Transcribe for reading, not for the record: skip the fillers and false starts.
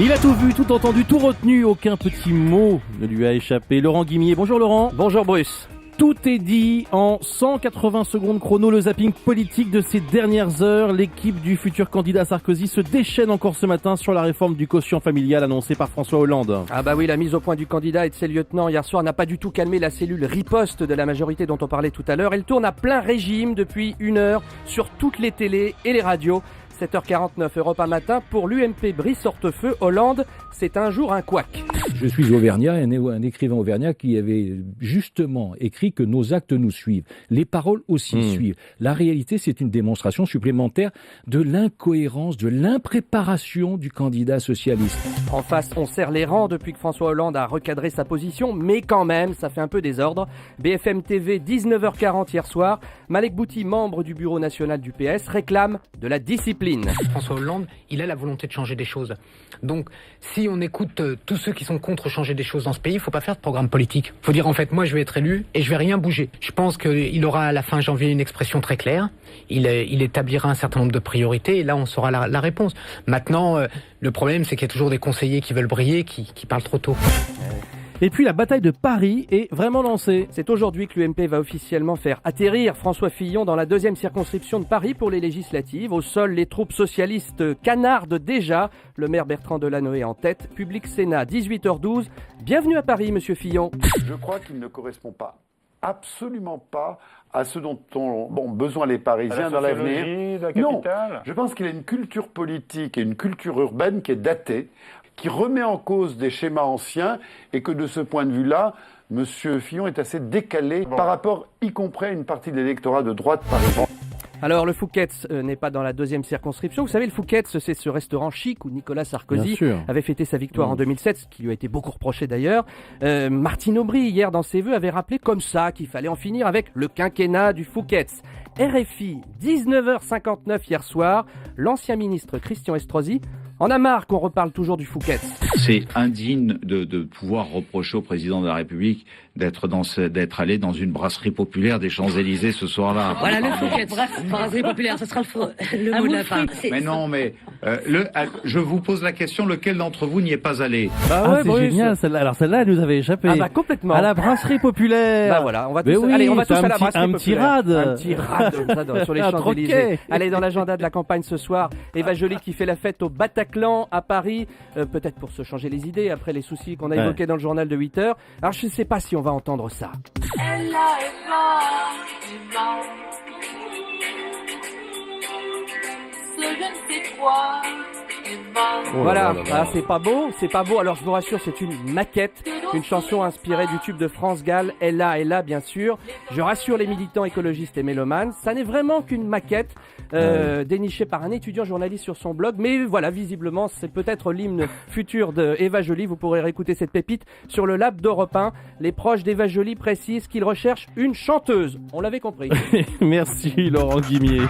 Il a tout vu, tout entendu, tout retenu, aucun petit mot ne lui a échappé. Laurent Guimier, bonjour Laurent. Bonjour Bruce. Tout est dit en 180 secondes chrono, le zapping politique de ces dernières heures. L'équipe du futur candidat Sarkozy se déchaîne encore ce matin sur la réforme du quotient familial annoncée par François Hollande. Ah bah oui, la mise au point du candidat et de ses lieutenants hier soir n'a pas du tout calmé la cellule riposte de la majorité dont on parlait tout à l'heure. Elle tourne à plein régime depuis 1 heure sur toutes les télés et les radios. 7h49 Europe 1 matin pour l'UMP Brice Hortefeux. Hollande, c'est un jour un couac. Je suis auvergnat, un écrivain auvergnat qui avait justement écrit que nos actes nous suivent. Les paroles aussi suivent. La réalité, c'est une démonstration supplémentaire de l'incohérence, de l'impréparation du candidat socialiste. En face, on serre les rangs depuis que François Hollande a recadré sa position, mais quand même, ça fait un peu désordre. BFM TV, 19h40 hier soir. Malek Bouti, membre du bureau national du PS, réclame de la discipline. François Hollande, il a la volonté de changer des choses. Donc, si on écoute tous ceux qui sont contre changer des choses dans ce pays, il ne faut pas faire de programme politique. Il faut dire, en fait, moi, je vais être élu et je vais rien bouger. Je pense qu'il aura à la fin janvier une expression très claire. Il établira un certain nombre de priorités et là, on saura la réponse. Maintenant, le problème, c'est qu'il y a toujours des conseillers qui veulent briller, qui parlent trop tôt. Et puis la bataille de Paris est vraiment lancée. C'est aujourd'hui que l'UMP va officiellement faire atterrir François Fillon dans la 2e circonscription de Paris pour les législatives. Au sol, les troupes socialistes canardent déjà. Le maire Bertrand Delanoë en tête. Public Sénat, 18h12. Bienvenue à Paris, monsieur Fillon. Je crois qu'il ne correspond pas, absolument pas, à ce dont ont besoin les Parisiens dans l'avenir. Non, je pense qu'il a une culture politique et une culture urbaine qui est datée, qui remet en cause des schémas anciens et que de ce point de vue-là, M. Fillon est assez décalé par rapport, y compris à une partie de l'électorat de droite parisien. Alors le Fouquet's n'est pas dans la 2e circonscription. Vous savez, le Fouquet's, c'est ce restaurant chic où Nicolas Sarkozy avait fêté sa victoire en 2007, ce qui lui a été beaucoup reproché d'ailleurs. Martine Aubry, hier dans ses vœux, avait rappelé comme ça qu'il fallait en finir avec le quinquennat du Fouquet's. RFI, 19h59 hier soir, l'ancien ministre Christian Estrosi en a marre qu'on reparle toujours du Fouquet's. C'est indigne de pouvoir reprocher au président de la République d'être allé dans une brasserie populaire des Champs-Élysées ce soir-là. Voilà le Fouquet's, brasserie populaire, ce sera le mot de la fin. Mais non, mais je vous pose la question, lequel d'entre vous n'y est pas allé? Bah ouais, c'est génial. Alors celle-là, elle nous avait échappé. Ah bah complètement. À la brasserie populaire. Bah voilà, on va tous à la brasserie populaire. Un petit rad sur les Champs-Élysées. Allez, dans l'agenda de la campagne ce soir, Eva Joly qui fait la fête au Bataclan à Paris, peut-être pour se changer les idées après les soucis qu'on a évoqués dans le journal de 8h. Alors je ne sais pas si on va entendre ça. Voilà, c'est pas beau, alors je vous rassure, c'est une maquette, une chanson inspirée du tube de France Gall, Elle a bien sûr. Je rassure les militants écologistes et mélomanes, ça n'est vraiment qu'une maquette dénichée par un étudiant journaliste sur son blog, mais voilà, visiblement c'est peut-être l'hymne futur de Eva Joly. Vous pourrez réécouter cette pépite sur le lab d'Europe 1. Les proches d'Eva Joly précisent qu'ils recherchent une chanteuse, on l'avait compris. Merci Laurent Guimier.